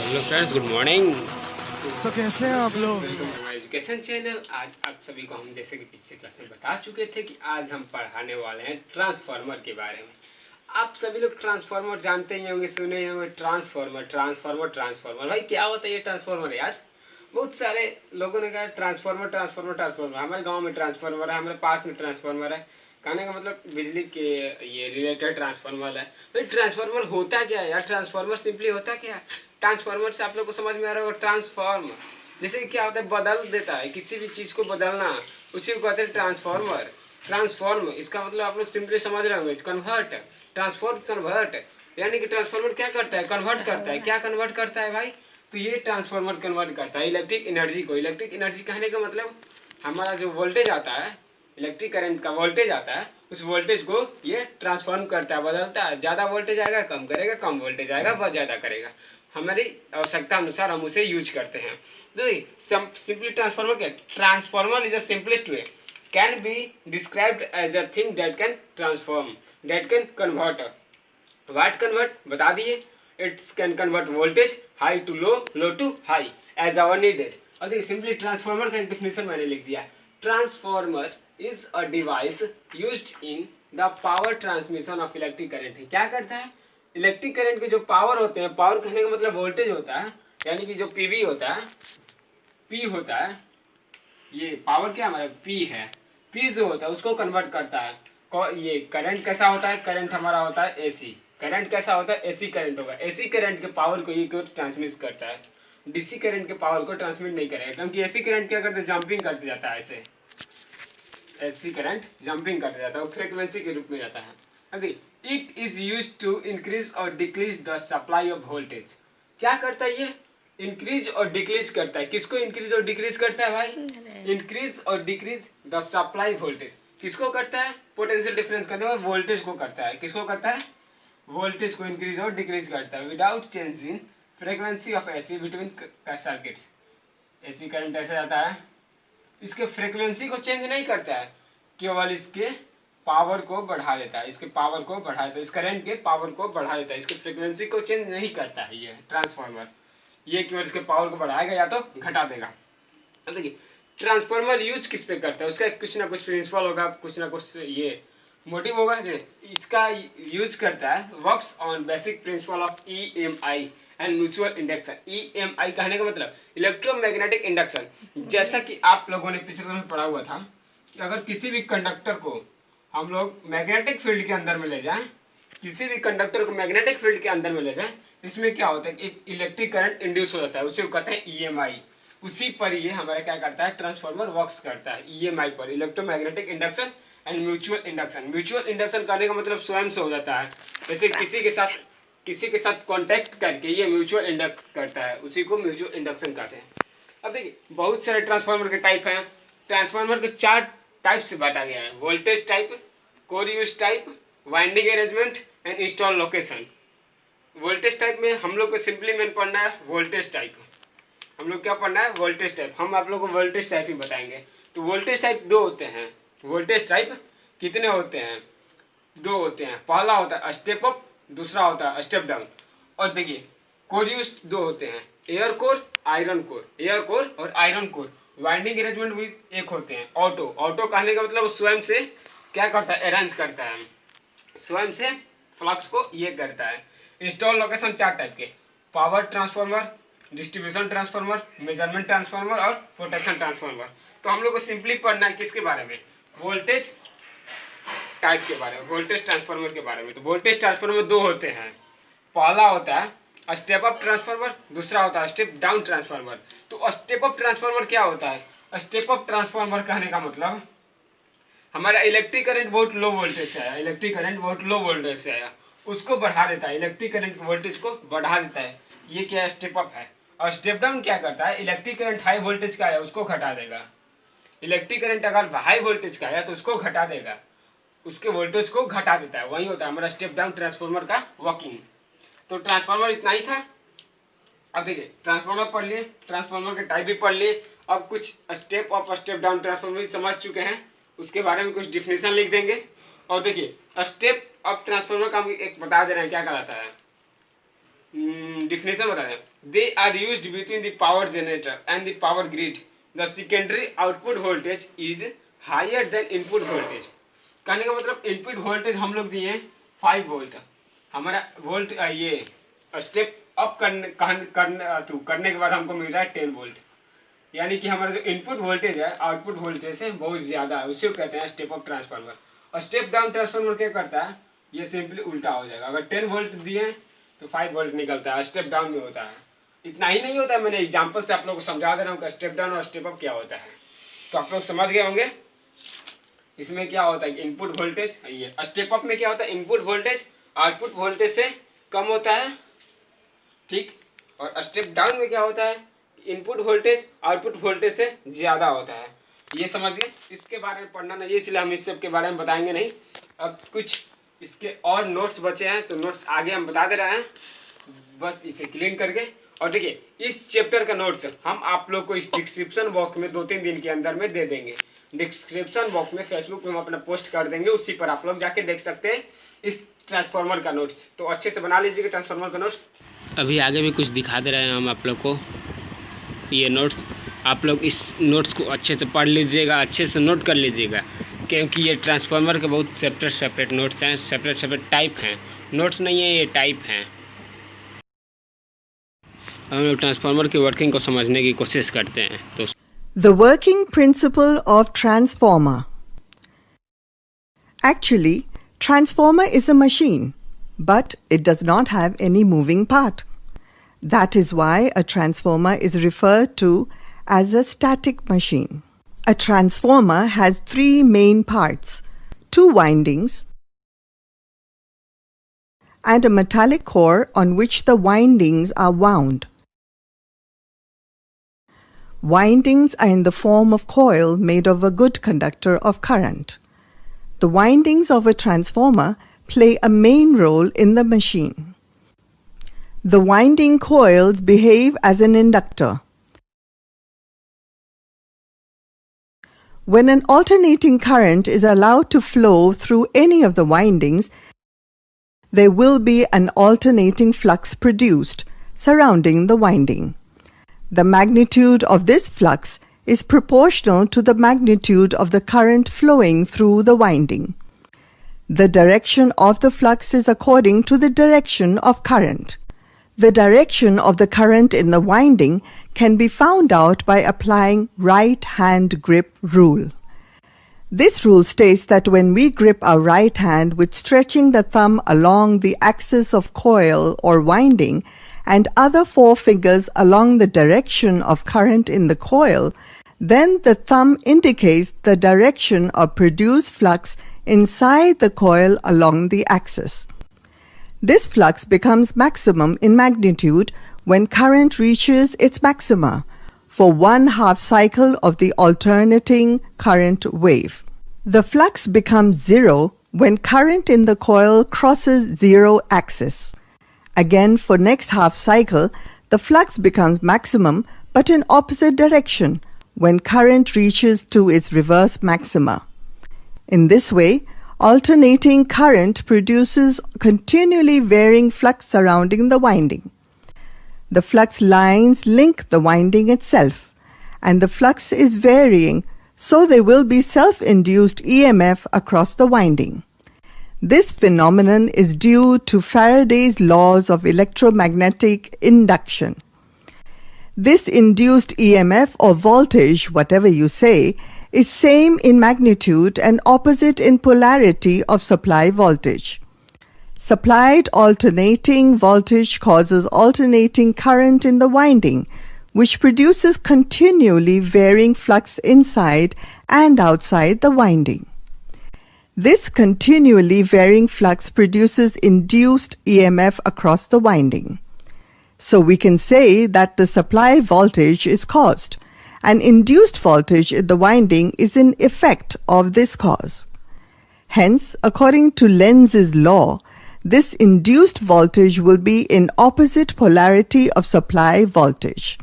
Hello friends, good morning. तो कैसे हैं आप लोग? Welcome to my education channel. आज आप सभी को हम जैसे कि पिछले क्लास में बता चुके थे कि आज हम पढ़ाने वाले हैं ट्रांसफार्मर के बारे में। आप सभी लोग ट्रांसफार्मर जानते ही होंगे, सुने ही होंगे। ट्रांसफार्मर ट्रांसफार्मर ट्रांसफार्मर, भाई क्या होता है ये ट्रांसफार्मर यार? बहुत सारे लोगों ने कहा ट्रांसफार्मर ट्रांसफार्मर ट्रांसफार्मर। हमारे गाँव में ट्रांसफार्मर है, हमारे पास में ट्रांसफार्मर है। कहने का मतलब बिजली के ये रिलेटेड ट्रांसफार्मर है। तो ट्रांसफार्मर होता क्या है यार? ट्रांसफार्मर सिंपली होता क्या है? ट्रांसफार्मर से आप लोग को समझ में आ रहा होगा, ट्रांसफॉर्म जैसे कि क्या होता है, बदल देता है, किसी भी चीज को बदलना, उसी को कहते हैं ट्रांसफॉर्मर। ट्रांसफॉर्म इसका मतलब आप लोग सिंपली समझ रहे होंगे, कन्वर्ट। ट्रांसफॉर्म कन्वर्ट, यानी कि ट्रांसफॉर्मर क्या करता है? कन्वर्ट करता है। क्या कन्वर्ट करता है भाई? तो ये ट्रांसफॉर्मर कन्वर्ट करता है इलेक्ट्रिक एनर्जी को। इलेक्ट्रिक एनर्जी कहने का मतलब हमारा जो वोल्टेज आता है, इलेक्ट्रिक करंट का वोल्टेज आता है, उस वोल्टेज को ये ट्रांसफॉर्म करता है, बदलता है। ज़्यादा वोल्टेज आएगा कम करेगा, कम वोल्टेज आएगा बहुत ज़्यादा करेगा। हमारी आवश्यकता अनुसार हम उसे यूज करते हैं। सिंपली ट्रांसफॉर्मर क्या? Transformer is a simplest way, can be described as a thing that can transform, that can convert. What convert बता दिए। It's can convert voltage high to low, low to high as our needed. और देखिए simply transformer का एक definition मैंने लिख दिया। Transformer is a device used in the power transmission of electric current. क्या करता है? इलेक्ट्रिक करंट के जो पावर होते हैं, पावर कहने का मतलब वोल्टेज होता है, यानी कि जो पीवी होता है, पी होता है, ये पावर क्या हमारा पी है, पी जो होता है उसको कन्वर्ट करता है। ये करंट कैसा होता है? करंट हमारा होता है एसी। करंट कैसा होता है? एसी करंट होगा। एसी करंट के पावर को ये ट्रांसमिट करता है, डीसी करंट के पावर को ट्रांसमिट नहीं करेगा, क्योंकि एसी करंट क्या करते हैं? जंपिंग करते जाता है ऐसे। एसी करंट जंपिंग करते जाता है, वो फ्रीक्वेंसी के रूप में जाता है। अभी it is use to increase और decrease the supply of voltage. क्या करता है ये? इंक्रीज और डिक्रीज करता है। किसको इंक्रीज और डिक्रीज करता है भाई? इंक्रीज और डिक्रीज द सप्लाई वोल्टेज। किसको करता है? पोटेंशियल डिफरेंस करने में वोल्टेज को करता है। किसको करता है? वोल्टेज को इंक्रीज और डिक्रीज करता है without change in frequency of AC between circuits. AC current ऐसा जाता है, इसके फ्रीक्वेंसी को चेंज नहीं करता है, केवल इसके पावर को बढ़ा देता है। इसके पावर को बढ़ा देता है, इस करंट के पावर को बढ़ा देता है, इसके फ्रीक्वेंसी को चेंज नहीं करता है ये ट्रांसफार्मर। ये केवल इसके पावर को बढ़ाएगा या तो घटा देगा। अब देखिए ट्रांसफार्मर यूज किस पे करता है, उसका कुछ ना कुछ प्रिंसिपल होगा, कुछ ना कुछ ये मोटिव होगा। इसका यूज करता है works on basic principle of EMI and mutual induction. EMI कहने का मतलब इलेक्ट्रोमैग्नेटिक इंडक्शन। जैसा कि आप लोगों ने पिछले में पढ़ा हुआ था कि अगर किसी भी कंडक्टर को हम लोग मैग्नेटिक फील्ड के अंदर में ले जाएं, किसी भी कंडक्टर को मैग्नेटिक फील्ड के अंदर में ले जाएं, इसमें क्या होता है कि एक इलेक्ट्रिक करंट इंड्यूस हो जाता है, उसे कहते हैं ईएमआई। उसी पर ये हमारा क्या करता है? ट्रांसफार्मर वर्क्स करता है ईएमआई पर, electromagnetic induction and mutual induction. Mutual induction करने का मतलब स्वयं से हो जाता है, जैसे किसी के साथ कांटेक्ट करके ये म्यूचुअल इंडक्ट करता है, उसी को म्यूचुअल इंडक्शन कहते हैं। अब देखिए बहुत सारे ट्रांसफार्मर के टाइप हैं। ट्रांसफार्मर के 4 टाइप से बांटा गया है: voltage type, core use type, winding arrangement and install location. Voltage type में हम लोग को सिंपली मैंने पढ़ना है वोल्टेज टाइप। हम लोग क्या पढ़ना है? Voltage type. हम आप लोग को वोल्टेज टाइप ही बताएंगे। तो वोल्टेज टाइप 2 होते हैं। वोल्टेज टाइप कितने होते हैं? 2 होते हैं। पहला होता है स्टेप अप, दूसरा होता है स्टेप डाउन। और देखिए कोर यूज 2 होते हैं, air core, iron core. Air core और आयरन कोर। वाइंडिंग अरेंजमेंट भी एक होते हैं, ऑटो। ऑटो कहने का मतलब स्वयं से क्या करता है? अरेंज करता है, स्वयं से फ्लक्स को ये करता है। इंस्टॉल लोकेशन 4 टाइप के: power transformer, distribution transformer, measurement transformer और प्रोटेक्शन ट्रांसफार्मर। तो हम लोग को सिंपली पढ़ना है किसके बारे में? वोल्टेज टाइप के बारे में, वोल्टेज ट्रांसफार्मर के बारे में। तो वोल्टेज ट्रांसफार्मर 2 होते हैं। पहला होता है स्टेप अप ट्रांसफार्मर, दूसरा होता है स्टेप डाउन ट्रांसफार्मर। तो स्टेप अप ट्रांसफार्मर क्या होता है? स्टेप अप ट्रांसफार्मर कहने का मतलब हमारा इलेक्ट्रिक करंट बहुत लो वोल्टेज से आया, इलेक्ट्रिक करंट बहुत लो वोल्टेज से आया, उसको बढ़ा देता है, इलेक्ट्रिक करंट वोल्टेज को बढ़ा देता है। ये क्या स्टेप अप है। और स्टेप डाउन क्या करता है? इलेक्ट्रिक करंट हाई वोल्टेज का आया उसको घटा देगा। इलेक्ट्रिक करंट अगर हाई वोल्टेज का आया तो उसको घटा देगा, उसके वोल्टेज को घटा देता है। वही होता है हमारा स्टेप डाउन ट्रांसफार्मर का वर्किंग। तो ट्रांसफार्मर इतना ही था। अब देखिए ट्रांसफार्मर पढ़ लिए, ट्रांसफार्मर के टाइप भी पढ़ लिए। अब कुछ step up step down transformer भी समझ चुके हैं, उसके बारे में कुछ डिफिनेशन लिख देंगे। और देखिए स्टेप अप ट्रांसफार्मर का हम एक बता दे रहे हैं क्या कहलाता है, डिफिनेशन बता दें। they are used between the power generator and the power grid. The secondary output voltage is higher than input voltage. कहने का मतलब इनपुट वोल्टेज हम लोग दिए 5 वोल्ट, हमारा वोल्ट ये स्टेप अप करने के बाद हमको मिल रहा है 10 वोल्ट, यानी कि हमारा जो इनपुट वोल्टेज है आउटपुट वोल्टेज से बहुत ज़्यादा है, उसे कहते हैं स्टेप अप ट्रांसफार्मर। और स्टेप डाउन ट्रांसफार्मर क्या करता है, ये सिंपली उल्टा हो जाएगा। अगर 10 वोल्ट दिए तो 5 वोल्ट निकलता है, स्टेप डाउन में होता है। इतना ही नहीं होता है, मैंने एग्जांपल से आप लोगों को समझा दे रहा हूँ कि स्टेप डाउन और स्टेप अप क्या होता है, तो आप लोग समझ गए होंगे। इसमें क्या होता है, इनपुट वोल्टेज, ये स्टेप अप में क्या होता है, इनपुट वोल्टेज आउटपुट वोल्टेज से कम होता है, ठीक। और स्टेप डाउन में क्या होता है, इनपुट वोल्टेज आउटपुट वोल्टेज से ज़्यादा होता है। ये समझ गए। इसके बारे में पढ़ना नहीं, इसलिए हम इस सब के बारे में बताएंगे नहीं। अब कुछ इसके और नोट्स बचे हैं, तो नोट्स आगे हम बता दे रहे हैं, बस इसे क्लीन करके। और देखिए, इस चैप्टर का नोट्स हम आप लोग को इस डिस्क्रिप्शन बॉक्स में 2-3 दिन के अंदर में दे देंगे। डिस्क्रिप्शन बॉक्स में फेसबुक पे हम अपना पोस्ट कर देंगे, उसी पर आप लोग जाके देख सकते हैं इस ट्रांसफार्मर का नोट्स। तो अच्छे से बना लीजिएगा ट्रांसफार्मर का नोट्स। अभी आगे भी कुछ दिखा दे रहे हैं हम आप लोग को, ये नोट्स आप लोग इस नोट्स को अच्छे से पढ़ लीजिएगा, अच्छे से नोट कर लीजिएगा, क्योंकि ये ट्रांसफार्मर के बहुत सेपरेट नोट्स हैं, सेपरेट टाइप हैं, नोट्स नहीं है, ये टाइप हैं। हम लोग ट्रांसफार्मर की वर्किंग को समझने की कोशिश करते हैं। तो The working principle of transformer. Actually, transformer is a machine, but it does not have any moving part. That is why a transformer is referred to as a static machine. A transformer has 3 main parts: 2 windings and a metallic core on which the windings are wound. Windings are in the form of coil made of a good conductor of current. The windings of a transformer play a main role in the machine. The winding coils behave as an inductor. When an alternating current is allowed to flow through any of the windings, there will be an alternating flux produced surrounding the winding. The magnitude of this flux is proportional to the magnitude of the current flowing through the winding. The direction of the flux is according to the direction of current. The direction of the current in the winding can be found out by applying right-hand grip rule. This rule states that when we grip our right hand with stretching the thumb along the axis of coil or winding, and other 4 fingers along the direction of current in the coil, then the thumb indicates the direction of produced flux inside the coil along the axis. This flux becomes maximum in magnitude when current reaches its maxima for 1/2 cycle of the alternating current wave. The flux becomes 0 when current in the coil crosses 0 axis. Again, for next half cycle, the flux becomes maximum but in opposite direction when current reaches to its reverse maxima. In this way, alternating current produces continually varying flux surrounding the winding. The flux lines link the winding itself, and the flux is varying, so there will be self-induced EMF across the winding. This phenomenon is due to Faraday's laws of electromagnetic induction. This induced EMF or voltage, whatever you say, is same in magnitude and opposite in polarity of supply voltage. Supplied alternating voltage causes alternating current in the winding, which produces continually varying flux inside and outside the winding. This continually varying flux produces induced EMF across the winding. So we can say that the supply voltage is caused, and induced voltage in the winding is an effect of this cause. Hence, according to Lenz's law, this induced voltage will be in opposite polarity of supply voltage.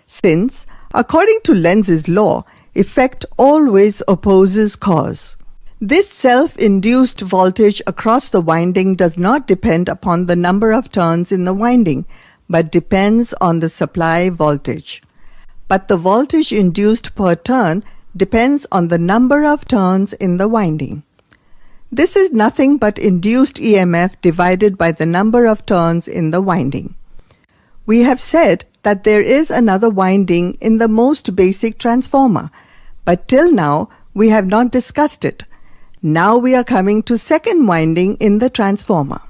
Since, according to Lenz's law, effect always opposes cause. This self-induced voltage across the winding does not depend upon the number of turns in the winding, but depends on the supply voltage. But the voltage induced per turn depends on the number of turns in the winding. This is nothing but induced EMF divided by the number of turns in the winding. We have said that there is another winding in the most basic transformer, but till now we have not discussed it. Now we are coming to second winding in the transformer.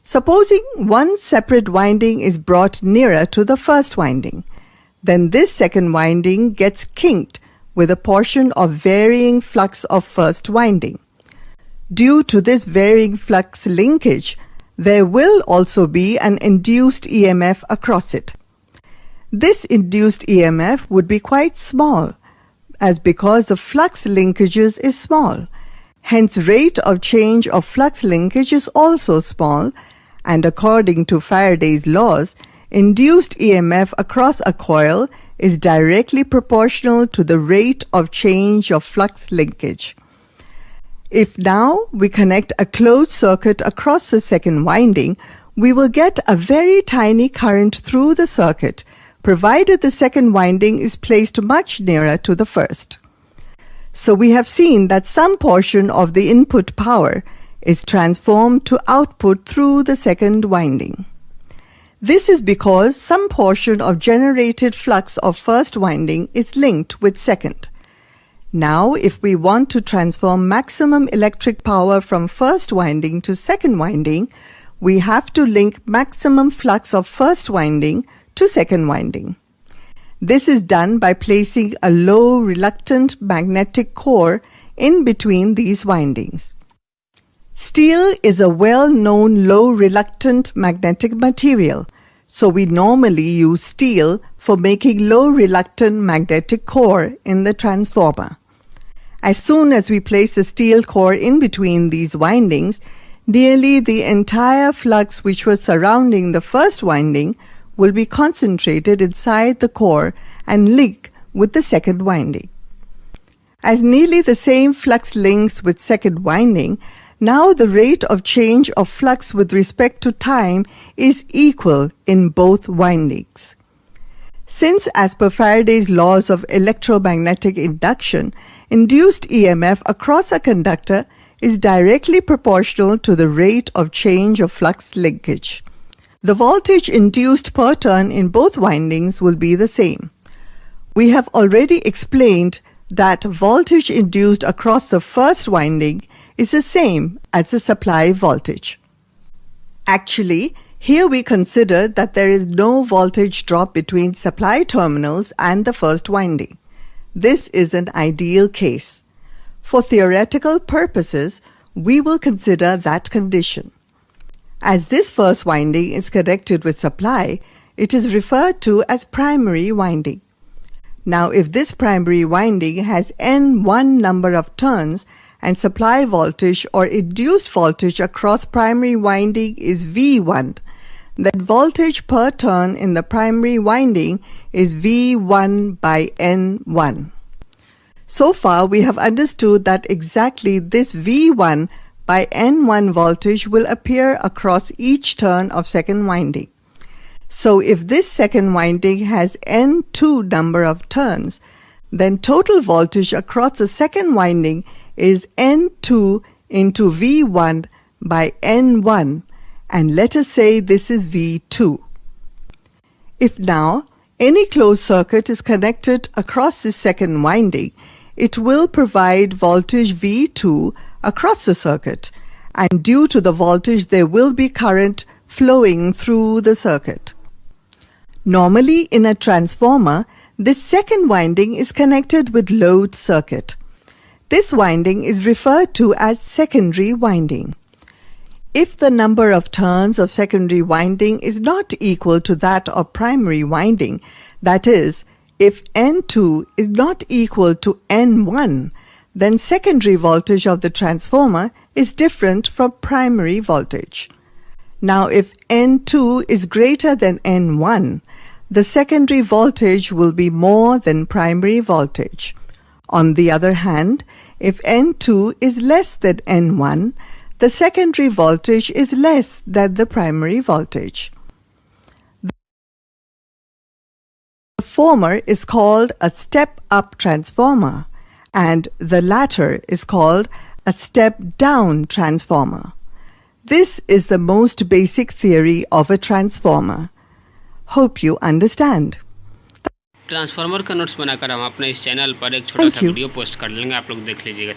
Supposing one separate winding is brought nearer to the first winding, then this second winding gets kinked with a portion of varying flux of first winding. Due to this varying flux linkage, there will also be an induced EMF across it. This induced EMF would be quite small, as because the flux linkages is small. Hence, rate of change of flux linkage is also small, and according to Faraday's laws, induced EMF across a coil is directly proportional to the rate of change of flux linkage. If now we connect a closed circuit across the second winding, we will get a very tiny current through the circuit, provided the second winding is placed much nearer to the first. So we have seen that some portion of the input power is transformed to output through the second winding. This is because some portion of generated flux of first winding is linked with second. Now, if we want to transform maximum electric power from first winding to second winding, we have to link maximum flux of first winding to second winding. This is done by placing a low reluctant magnetic core in between these windings. Steel is a well-known low reluctant magnetic material, so we normally use steel for making low reluctant magnetic core in the transformer. As soon as we place a steel core in between these windings, nearly the entire flux which was surrounding the first winding will be concentrated inside the core and link with the second winding. As nearly the same flux links with second winding, now the rate of change of flux with respect to time is equal in both windings. Since, as per Faraday's laws of electromagnetic induction, induced EMF across a conductor is directly proportional to the rate of change of flux linkage. The voltage induced per turn in both windings will be the same. We have already explained that voltage induced across the first winding is the same as the supply voltage. Actually, here we consider that there is no voltage drop between supply terminals and the first winding. This is an ideal case. For theoretical purposes, we will consider that condition. As this first winding is connected with supply, it is referred to as primary winding. Now, if this primary winding has N1 number of turns and supply voltage or induced voltage across primary winding is V1, then voltage per turn in the primary winding is V1 by N1. So far, we have understood that exactly this V1 by N1 voltage will appear across each turn of second winding. So if this second winding has N2 number of turns, then total voltage across the second winding is N2 into V1 by N1, and let us say this is V2. If now any closed circuit is connected across the second winding, it will provide voltage V2 across the circuit, and due to the voltage there will be current flowing through the circuit. Normally in a transformer, this second winding is connected with load circuit. This winding is referred to as secondary winding. If the number of turns of secondary winding is not equal to that of primary winding, that is, if N2 is not equal to N1, then secondary voltage of the transformer is different from primary voltage. Now, if N2 is greater than N1, the secondary voltage will be more than primary voltage. On the other hand, if N2 is less than N1, the secondary voltage is less than the primary voltage. former is called a step-up transformer, and the latter is called a step-down transformer. This is the most basic theory of a transformer. Hope you understand. Transformer का notes बनाकर हम अपने इस channel पर एक छोटा सा video post कर लेंगे, आप लोग देख लीजिएगा।